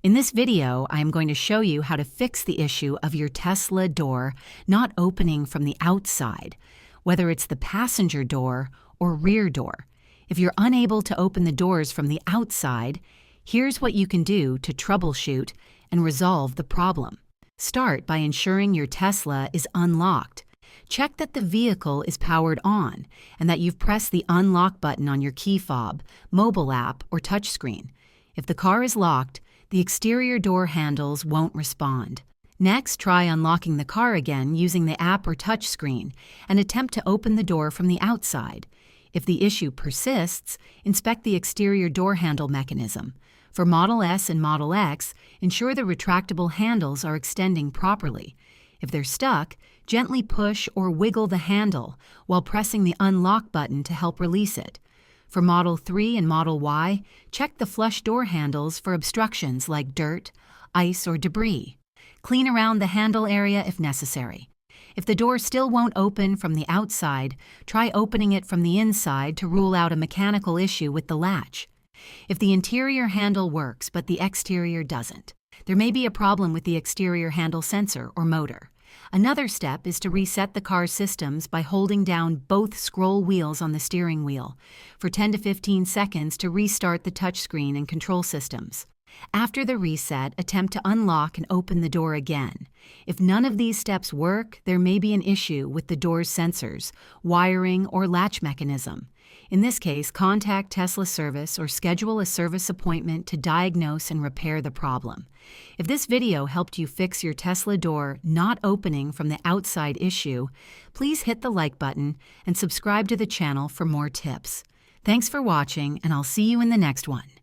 In this video, I am going to show you how to fix the issue of your Tesla door not opening from the outside, whether it's the passenger door or rear door. If you're unable to open the doors from the outside, here's what you can do to troubleshoot and resolve the problem. Start by ensuring your Tesla is unlocked. Check that the vehicle is powered on and that you've pressed the unlock button on your key fob, mobile app, or touchscreen. If the car is locked, the exterior door handles won't respond. Next, try unlocking the car again using the app or touchscreen and attempt to open the door from the outside. If the issue persists, inspect the exterior door handle mechanism. For Model S and Model X, ensure the retractable handles are extending properly. If they're stuck, gently push or wiggle the handle while pressing the unlock button to help release it. For Model 3 and Model Y, check the flush door handles for obstructions like dirt, ice, or debris. Clean around the handle area if necessary. If the door still won't open from the outside, try opening it from the inside to rule out a mechanical issue with the latch. If the interior handle works but the exterior doesn't, there may be a problem with the exterior handle sensor or motor. Another step is to reset the car's systems by holding down both scroll wheels on the steering wheel for 10 to 15 seconds to restart the touchscreen and control systems. After the reset, attempt to unlock and open the door again. If none of these steps work, there may be an issue with the door's sensors, wiring, or latch mechanism. In this case, contact Tesla service or schedule a service appointment to diagnose and repair the problem. If this video helped you fix your Tesla door not opening from the outside issue, please hit the like button and subscribe to the channel for more tips. Thanks for watching, and I'll see you in the next one.